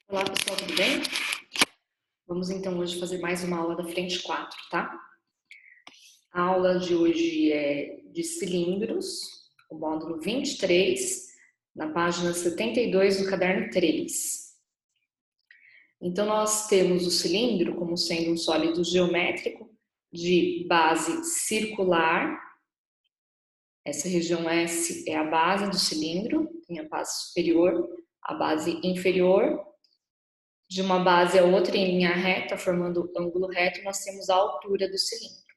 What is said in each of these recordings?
Olá pessoal, tudo bem? Vamos então hoje fazer mais uma aula da frente 4, tá? A aula de hoje é de cilindros, o módulo 23, na página 72 do caderno 3. Então nós temos o cilindro como sendo um sólido geométrico de base circular. Essa região S é a base do cilindro, tem a base superior, a base inferior. De uma base a outra em linha reta, formando ângulo reto, nós temos a altura do cilindro.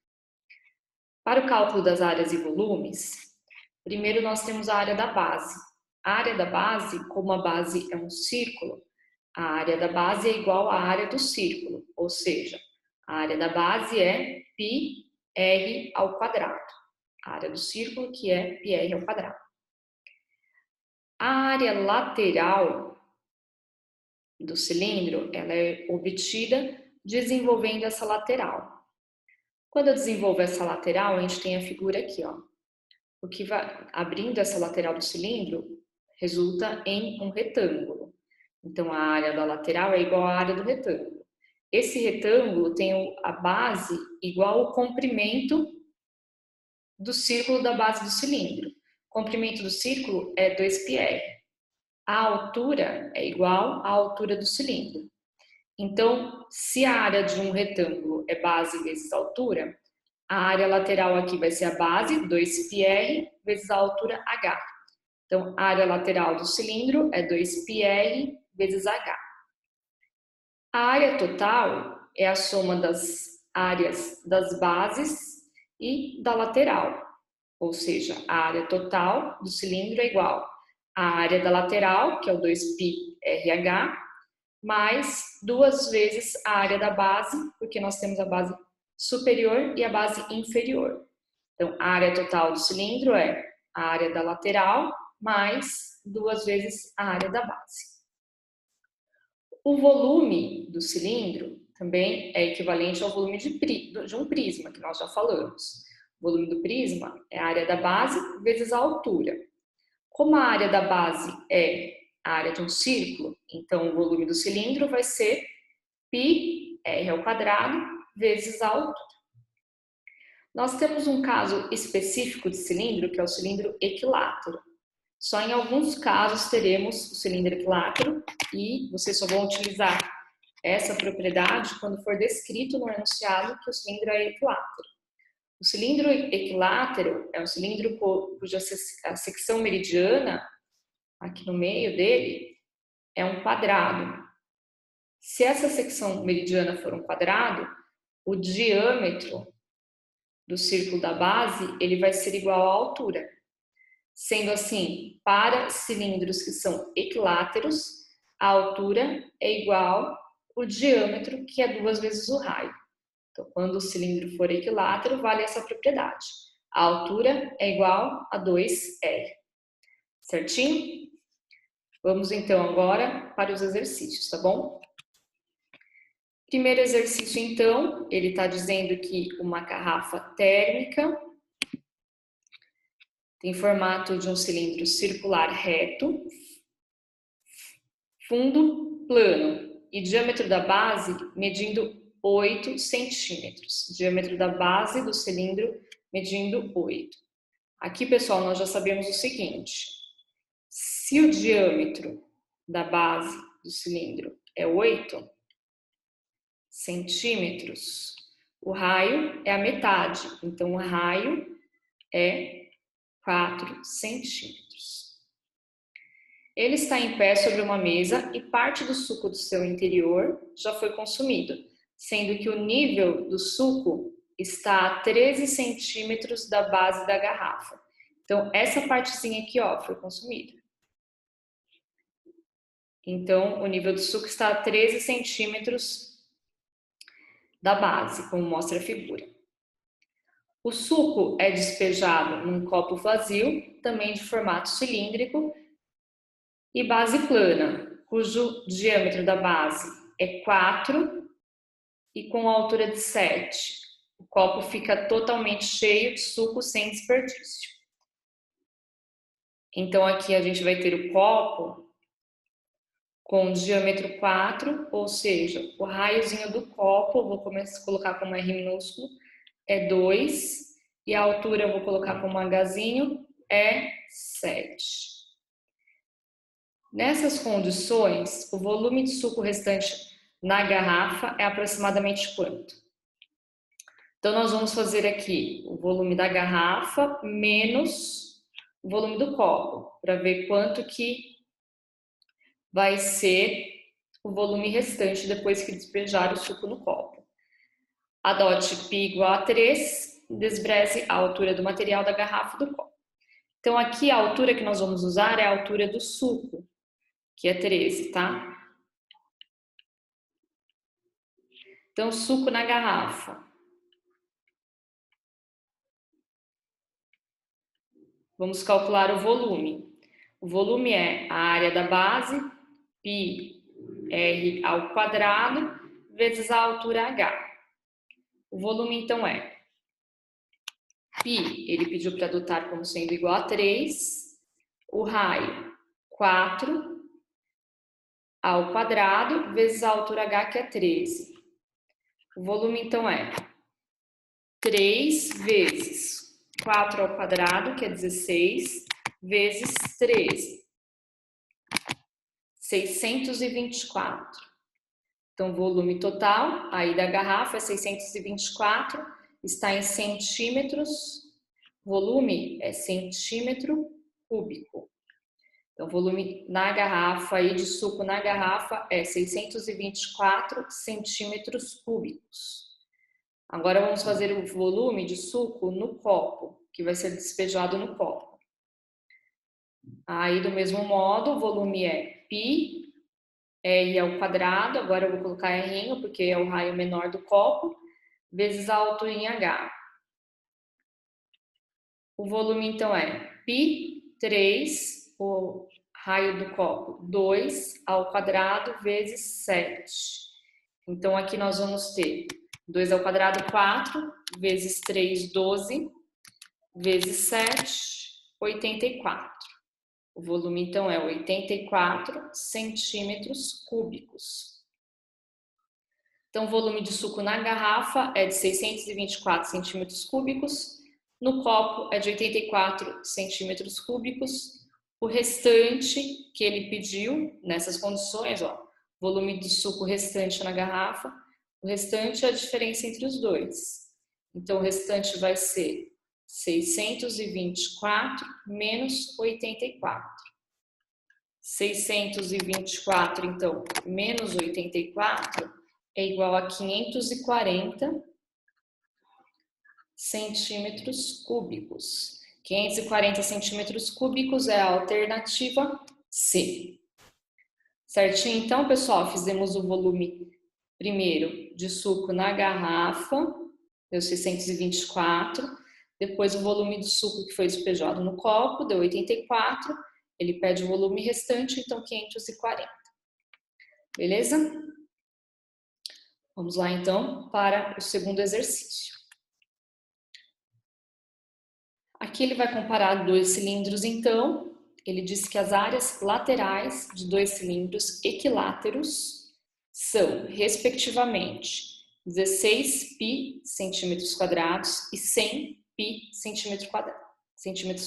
Para o cálculo das áreas e volumes, primeiro nós temos a área da base. A área da base, como a base é um círculo, a área da base é igual à área do círculo, ou seja, a área da base é πr ao quadrado. A área do círculo que é πr ao quadrado. A área lateral do cilindro, ela é obtida desenvolvendo essa lateral. Quando eu desenvolvo essa lateral, a gente tem a figura aqui, ó. O que vai abrindo essa lateral do cilindro resulta em um retângulo. Então a área da lateral é igual à área do retângulo. Esse retângulo tem a base igual ao comprimento do círculo da base do cilindro. O comprimento do círculo é 2πr. A altura é igual à altura do cilindro. Então, se a área de um retângulo é base vezes altura, a área lateral aqui vai ser a base, 2πr, vezes a altura h. Então, a área lateral do cilindro é 2πr vezes h. A área total é a soma das áreas das bases e da lateral. Ou seja, a área total do cilindro é igual à área da lateral, que é o 2πrh, mais 2 vezes a área da base, porque nós temos a base superior e a base inferior. Então, a área total do cilindro é a área da lateral mais 2 vezes a área da base. O volume do cilindro também é equivalente ao volume de um prisma, que nós já falamos. O volume do prisma é a área da base vezes a altura. Como a área da base é a área de um círculo, então o volume do cilindro vai ser πr ao quadrado vezes a altura. Nós temos um caso específico de cilindro, que é o cilindro equilátero. Só em alguns casos teremos o cilindro equilátero e vocês só vão utilizar essa propriedade quando for descrito no enunciado que o cilindro é equilátero. O cilindro equilátero é um cilindro cuja a secção meridiana, aqui no meio dele, é um quadrado. Se essa secção meridiana for um quadrado, o diâmetro do círculo da base ele vai ser igual à altura. Sendo assim, para cilindros que são equiláteros, a altura é igual ao diâmetro, que é 2 vezes o raio. Então, quando o cilindro for equilátero, vale essa propriedade. A altura é igual a 2r. Certinho? Vamos então agora para os exercícios, tá bom? Primeiro exercício, então, ele está dizendo que uma garrafa térmica tem formato de um cilindro circular reto, fundo plano e diâmetro da base medindo 8 centímetros. Diâmetro da base do cilindro medindo 8. Aqui, pessoal, nós já sabemos o seguinte: se o diâmetro da base do cilindro é 8 centímetros, o raio é a metade. Então, o raio é 4 centímetros. Ele está em pé sobre uma mesa e parte do suco do seu interior já foi consumido, sendo que o nível do suco está a 13 centímetros da base da garrafa. Então, essa partezinha aqui, ó, foi consumida. Então, o nível do suco está a 13 centímetros da base, como mostra a figura. O suco é despejado num copo vazio, também de formato cilíndrico, e base plana, cujo diâmetro da base é 4 e com altura de 7. O copo fica totalmente cheio de suco sem desperdício. Então aqui a gente vai ter o copo com diâmetro 4, ou seja, o raiozinho do copo, eu vou colocar como R minúsculo, é 2, e a altura eu vou colocar como Hzinho, é 7. Nessas condições, o volume de suco restante na garrafa é aproximadamente quanto? Então, nós vamos fazer aqui o volume da garrafa menos o volume do copo, para ver quanto que vai ser o volume restante depois que despejar o suco no copo. Adote π igual a 3, desbreze a altura do material da garrafa do copo. Então, aqui a altura que nós vamos usar é a altura do suco, que é 13, tá? Então, suco na garrafa. Vamos calcular o volume. O volume é a área da base, πr ao quadrado, vezes a altura h. O volume, então, é π, ele pediu para adotar como sendo igual a 3, o raio, 4 ao quadrado, vezes a altura h, que é 13. O volume, então, é 3 vezes 4 ao quadrado, que é 16, vezes 13. 624. Então, o volume total aí da garrafa é 624, está em centímetros, volume é centímetro cúbico. Então, o volume na garrafa aí de suco na garrafa é 624 centímetros cúbicos. Agora, vamos fazer o volume de suco no copo, que vai ser despejado no copo. Aí, do mesmo modo, o volume é π, R ao quadrado, agora eu vou colocar R porque é o raio menor do copo, vezes a altura em H. O volume, então, é π, 3, o raio do copo, 2 ao quadrado, vezes 7. Então, aqui nós vamos ter 2 ao quadrado, 4, vezes 3, 12, vezes 7, 84. O volume, então, é 84 centímetros cúbicos. Então, o volume de suco na garrafa é de 624 centímetros cúbicos, no copo é de 84 centímetros cúbicos. O restante que ele pediu, nessas condições, ó, volume de suco restante na garrafa, o restante é a diferença entre os dois. Então, o restante vai ser 624 menos 84. 624, então, menos 84 é igual a 540 centímetros cúbicos. 540 centímetros cúbicos é a alternativa C. Certinho? Então, pessoal, fizemos o volume primeiro de suco na garrafa, deu 624. Depois o volume de suco que foi despejado no copo, deu 84. Ele pede o volume restante, então 540. Beleza? Vamos lá, então, para o segundo exercício. Aqui ele vai comparar dois cilindros, então. Ele diz que as áreas laterais de dois cilindros equiláteros são, respectivamente, 16 π centímetros quadrados e 100 π centímetros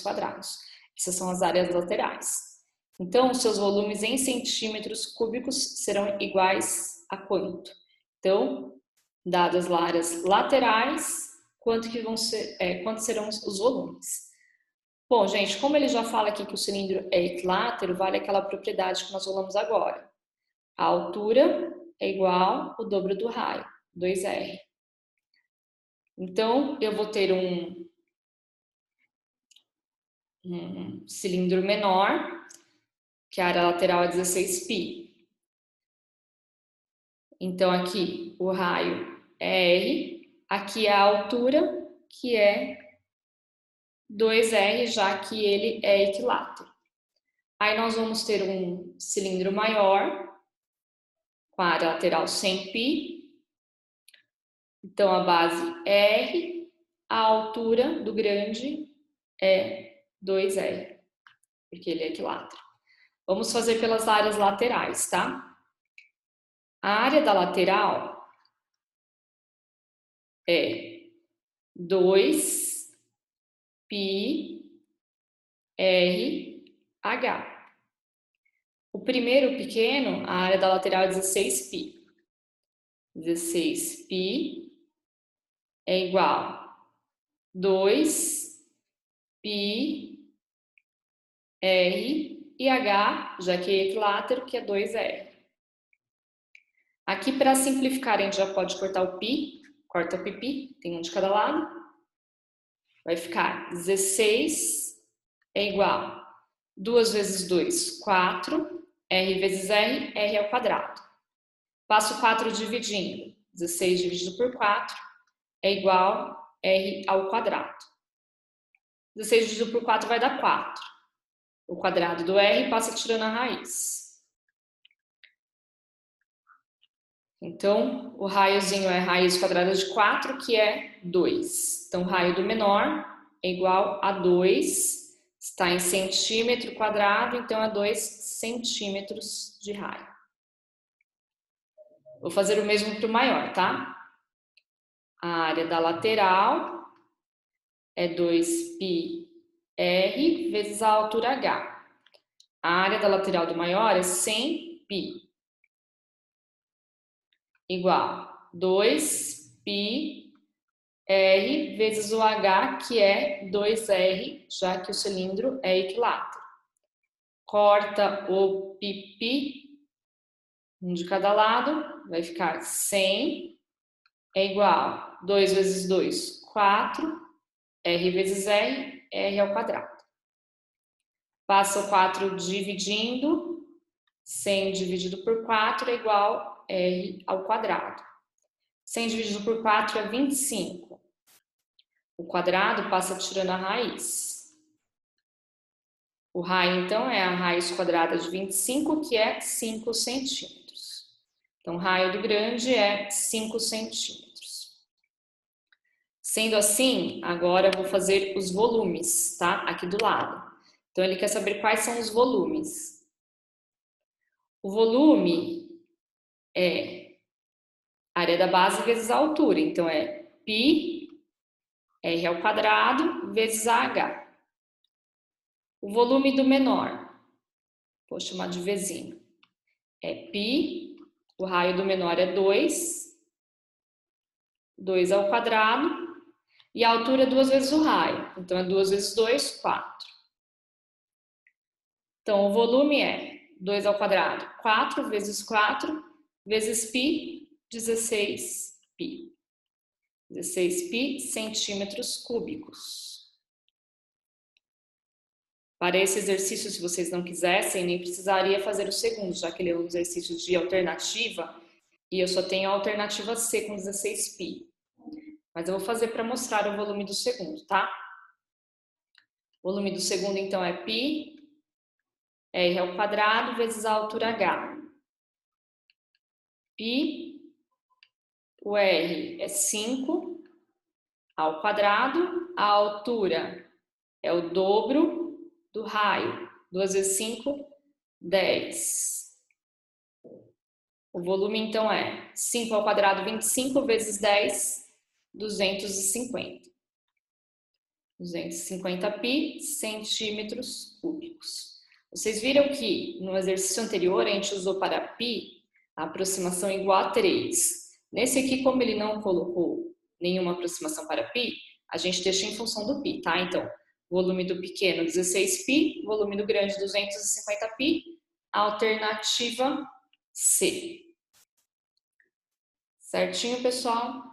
quadrados. Essas são as áreas laterais. Então, os seus volumes em centímetros cúbicos serão iguais a quanto? Então, dadas as áreas laterais, quanto serão os volumes? Bom, gente, como ele já fala aqui que o cilindro é equilátero, vale aquela propriedade que nós falamos agora. A altura é igual ao dobro do raio, 2R. Então, eu vou ter um cilindro menor, que a área lateral é 16 π. Então, aqui o raio é R, aqui a altura, que é 2R, já que ele é equilátero. Aí nós vamos ter um cilindro maior, com a área lateral 100 π. Então, a base é R, a altura do grande é 2R, porque ele é equilátero. Vamos fazer pelas áreas laterais, tá? A área da lateral é 2 π r h. O primeiro pequeno, a área da lateral é 16 π. 16 π é igual a 2 π r e h, já que é equilátero, que é 2r. Aqui, para simplificar, a gente já pode cortar o π, corta o π, tem um de cada lado. Vai ficar 16 é igual a 2 vezes 2, 4, r vezes r, r ao quadrado. Passo 4 dividindo, 16 dividido por 4 é igual a r ao quadrado. 16 dividido por 4 vai dar 4. O quadrado do r passa tirando a raiz. Então, o raiozinho é raiz quadrada de 4, que é 2. Então, o raio do menor é igual a 2, está em centímetro quadrado, então é 2 centímetros de raio. Vou fazer o mesmo para o maior, tá? A área da lateral é 2 π r vezes a altura h. A área da lateral do maior é 100 π. Igual a 2 π r vezes o h, que é 2r, já que o cilindro é equilátero. Corta o π, um de cada lado, vai ficar 100 é igual a 2 vezes 2, 4, r vezes r, r ao quadrado. Passa o 4 dividindo, 100 dividido por 4 é igual a r ao quadrado. 100 dividido por 4 é 25. O quadrado passa tirando a raiz. O raio, então, é a raiz quadrada de 25, que é 5 centímetros. Então, o raio do grande é 5 centímetros. Sendo assim, agora eu vou fazer os volumes, tá? Aqui do lado. Então, ele quer saber quais são os volumes. O volume é a área da base vezes a altura. Então, é π r ao quadrado vezes AH. O volume do menor, vou chamar de Vzinho, é π, o raio do menor é 2, 2 ao quadrado, e a altura é 2 vezes o raio. Então, é 2 vezes 2, 4. Então, o volume é 2 ao quadrado, 4 vezes 4, vezes π, 16 π. 16 π centímetros cúbicos. Para esse exercício, se vocês não quisessem, nem precisaria fazer o segundo, já que ele é um exercício de alternativa, e eu só tenho a alternativa C com 16 π. Mas eu vou fazer para mostrar o volume do segundo, tá? O volume do segundo, então, é π r ao quadrado vezes a altura h. π, o r é 5 ao quadrado, a altura é o dobro do raio. 2 vezes 5, 10. O volume, então, é 5 ao quadrado, 25, vezes 10, 250. 250 π centímetros cúbicos. Vocês viram que no exercício anterior a gente usou para π a aproximação igual a 3. Nesse aqui, como ele não colocou nenhuma aproximação para π, a gente deixa em função do π, tá? Então, volume do pequeno 16 π, volume do grande 250 π, alternativa C. Certinho, pessoal?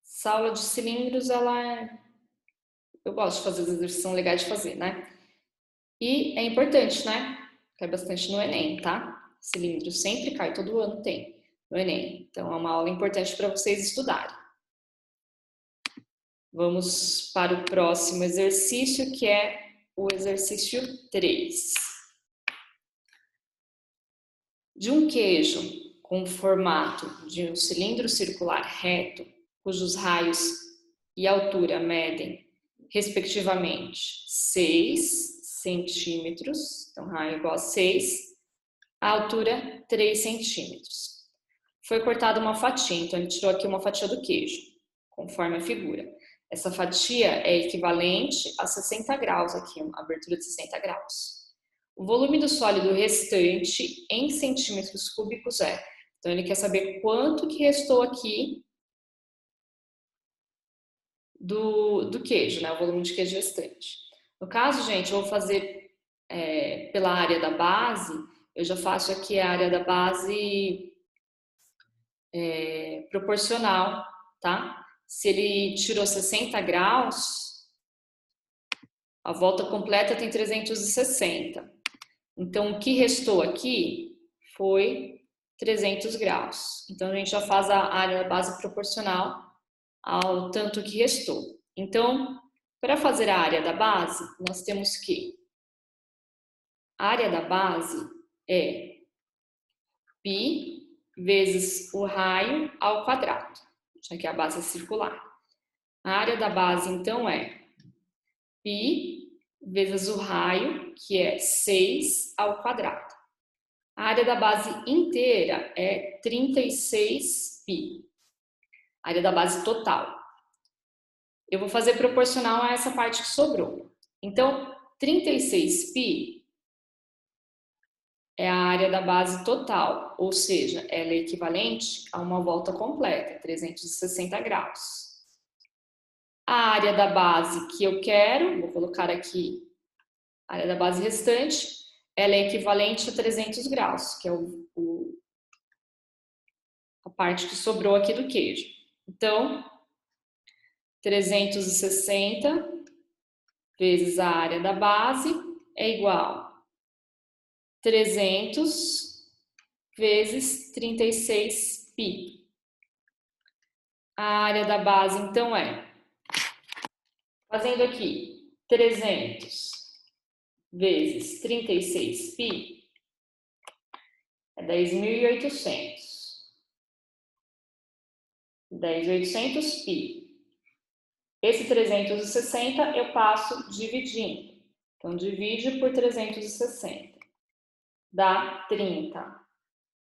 Essa aula de cilindros, eu gosto de fazer, os exercícios são legais de fazer, né? E é importante, né? Cai bastante no Enem, tá? Cilindro sempre cai, todo ano tem no Enem. Então, é uma aula importante para vocês estudarem. Vamos para o próximo exercício, que é o exercício 3. De um queijo com o formato de um cilindro circular reto, cujos raios e altura medem respectivamente, 6 centímetros, então raio igual a 6, a altura 3 centímetros. Foi cortada uma fatia, então ele tirou aqui uma fatia do queijo, conforme a figura. Essa fatia é equivalente a 60 graus aqui, uma abertura de 60 graus. O volume do sólido restante em centímetros cúbicos é. Então ele quer saber quanto que restou aqui do queijo, né? O volume de queijo restante. No caso, gente, eu vou fazer pela área da base, eu já faço aqui a área da base proporcional, tá? Se ele tirou 60 graus, a volta completa tem 360. Então, o que restou aqui foi 300 graus. Então, a gente já faz a área da base proporcional ao tanto que restou. Então, para fazer a área da base, nós temos que a área da base é π vezes o raio ao quadrado, já que a base é circular. A área da base, então, é π vezes o raio, que é 6 ao quadrado. A área da base inteira é 36π. A área da base total. Eu vou fazer proporcional a essa parte que sobrou. Então, 36π é a área da base total, ou seja, ela é equivalente a uma volta completa, 360 graus. A área da base que eu quero, vou colocar aqui a área da base restante, ela é equivalente a 300 graus, que é a parte que sobrou aqui do queijo. Então, 360 vezes a área da base é igual a 300 vezes 36π. A área da base, então, fazendo aqui, 300 vezes 36π é 10.800. 10.800π. Esse 360 eu passo dividindo. Então, divide por 360. Dá 30.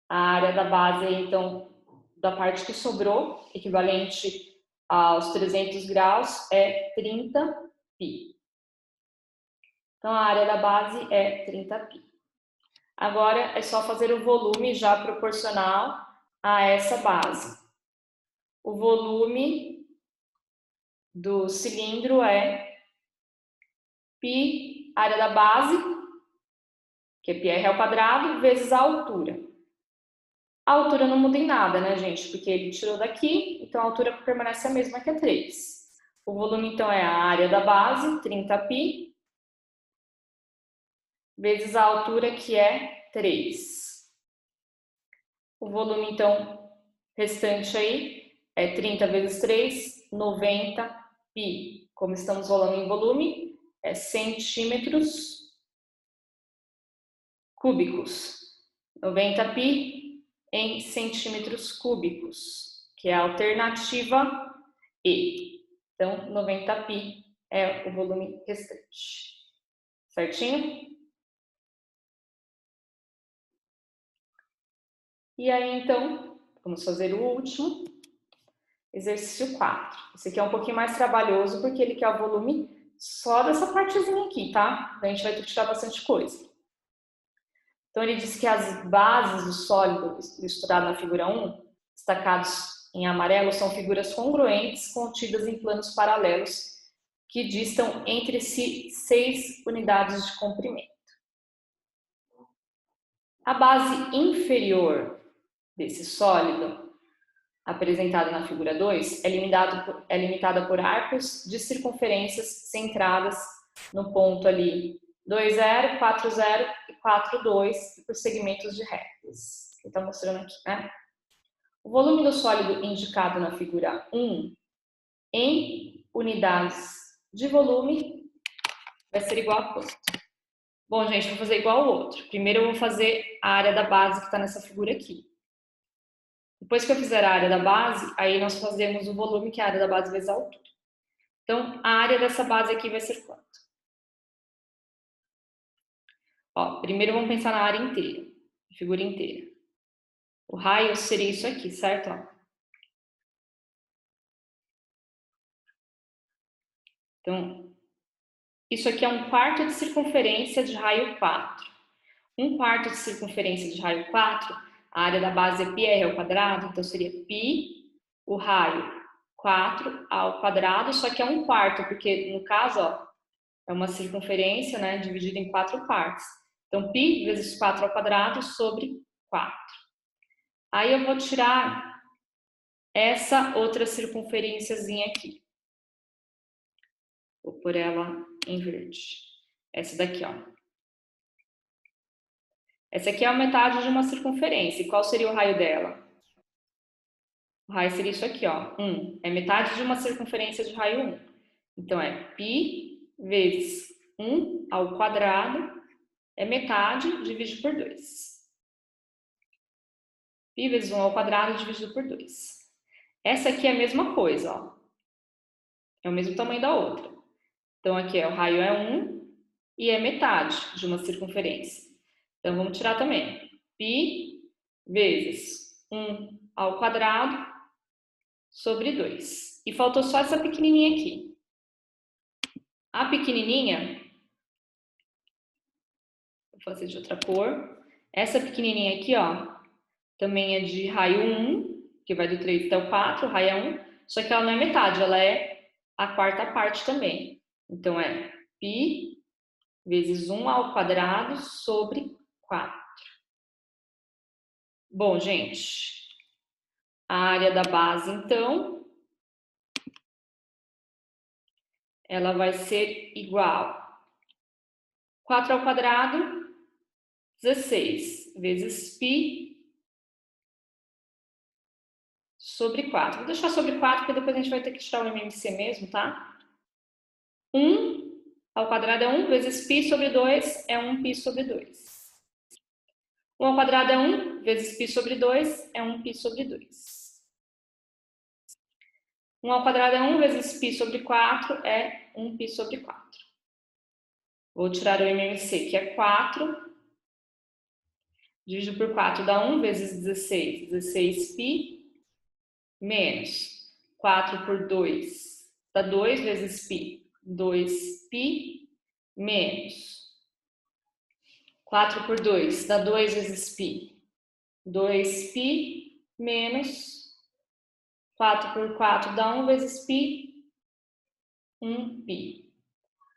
A área da base, então, da parte que sobrou, equivalente aos 300 graus, é 30π. Então, a área da base é 30π. Agora, é só fazer o volume já proporcional a essa base. O volume do cilindro é π, área da base, que é πr ao quadrado, vezes a altura. A altura não muda em nada, né, gente? Porque ele tirou daqui, então a altura permanece a mesma, que é 3. O volume, então, é a área da base, 30π, vezes a altura, que é 3. O volume, então, restante aí é 30 vezes 3, 90π. Como estamos falando em volume, é centímetros cúbicos. 90π em centímetros cúbicos, que é a alternativa E. Então, 90π é o volume restante. Certinho? E aí, então, vamos fazer o último. Exercício 4. Esse aqui é um pouquinho mais trabalhoso, porque ele quer o volume só dessa partezinha aqui, tá? A gente vai ter que tirar bastante coisa. Então, ele diz que as bases do sólido estruturado na figura 1, destacados em amarelo, são figuras congruentes contidas em planos paralelos que distam entre si 6 unidades de comprimento. A base inferior desse sólido, apresentada na figura 2, é limitada por arcos de circunferências centradas no ponto ali 2,0, 4,0 e 4,2 por segmentos de retas. Que está mostrando aqui, né? O volume do sólido indicado na figura 1 em unidades de volume vai ser igual a quanto? Bom, gente, vou fazer igual ao outro. Primeiro eu vou fazer a área da base que está nessa figura aqui. Depois que eu fizer a área da base, aí nós fazemos o volume, que é a área da base vezes a altura. Então, a área dessa base aqui vai ser quanto? Ó, primeiro vamos pensar na área inteira, figura inteira. O raio seria isso aqui, certo? Ó. Então, isso aqui é 1/4 de circunferência de raio 4. 1/4 de circunferência de raio 4, a área da base é πr ao quadrado, então seria π, o raio 4 ao quadrado, só que é 1/4, porque no caso, ó, é uma circunferência, né, dividida em 4 partes. Então, π vezes 4 ao quadrado sobre 4. Aí eu vou tirar essa outra circunferênciazinha aqui. Vou pôr ela em verde. Essa daqui, ó. Essa aqui é a metade de uma circunferência. E qual seria o raio dela? O raio seria isso aqui, ó. 1. É metade de uma circunferência de raio 1. Então, é π vezes 1 ao quadrado é metade dividido por 2. Π vezes 1 ao quadrado dividido por 2. Essa aqui é a mesma coisa, ó. É o mesmo tamanho da outra. Então, aqui o raio é 1 e é metade de uma circunferência. Então, vamos tirar também. π vezes 1 ao quadrado sobre 2. E faltou só essa pequenininha aqui. A pequenininha, vou fazer de outra cor. Essa pequenininha aqui, ó, também é de raio 1, que vai do 3 até o 4, raio é 1, só que ela não é metade, ela é a quarta parte também. Então, é π vezes 1 ao quadrado sobre 4. Bom, gente, a área da base, então, ela vai ser igual 4 ao quadrado, 16, vezes π sobre 4. Vou deixar sobre 4, porque depois a gente vai ter que tirar o MMC mesmo, tá? 1 ao quadrado é 1, vezes π sobre 2 é 1π sobre 2. 1 ao quadrado é 1, vezes π sobre 2 é 1π sobre 2. 1 ao quadrado é 1, vezes π sobre 4 é 1π sobre 4. Vou tirar o MMC, que é 4. Dividido por 4 dá 1 vezes 16, 16π, menos 4 por 2 dá 2 vezes π, 2π, menos 4 por 2 dá 2 vezes π, 2π, menos 4 por 4 dá 1 vezes π, 1π.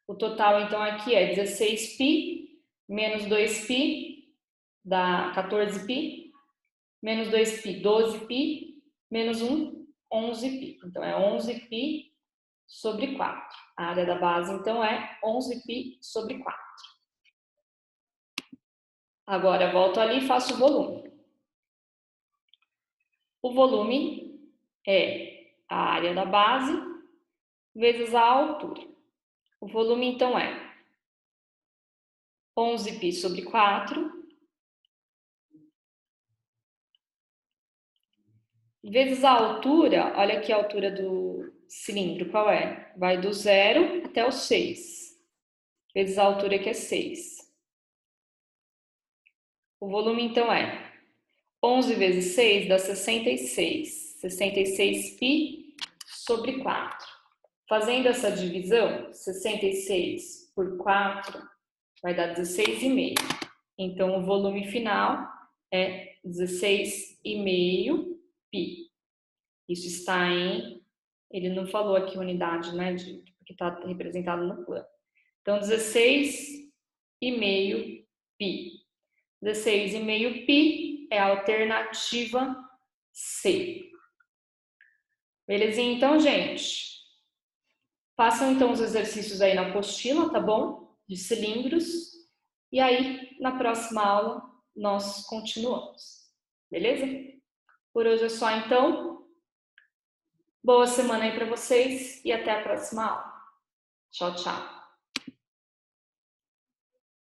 O total, então, aqui é 16π, menos 2π, dá 14π, menos 2π, 12π, menos 1, 11π. Então, é 11π sobre 4. A área da base, então, é 11π sobre 4. Agora, volto ali e faço o volume. O volume é a área da base vezes a altura. O volume, então, é 11π sobre 4 vezes a altura. Olha aqui a altura do cilindro, qual é? Vai do 0 até o 6, vezes a altura que é 6. O volume, então, é 11 vezes 6 dá 66. 66π sobre 4. Fazendo essa divisão, 66 por 4 vai dar 16,5. Então, o volume final é 16,5π. Isso está em... Ele não falou aqui unidade, né? Porque está representado no plano. Então, 16,5π. 16,5π é a alternativa C. Belezinha? Então, gente, façam então os exercícios aí na apostila, tá bom? De cilindros. E aí, na próxima aula, nós continuamos. Beleza? Por hoje é só, então. Boa semana aí para vocês e até a próxima aula. Tchau, tchau.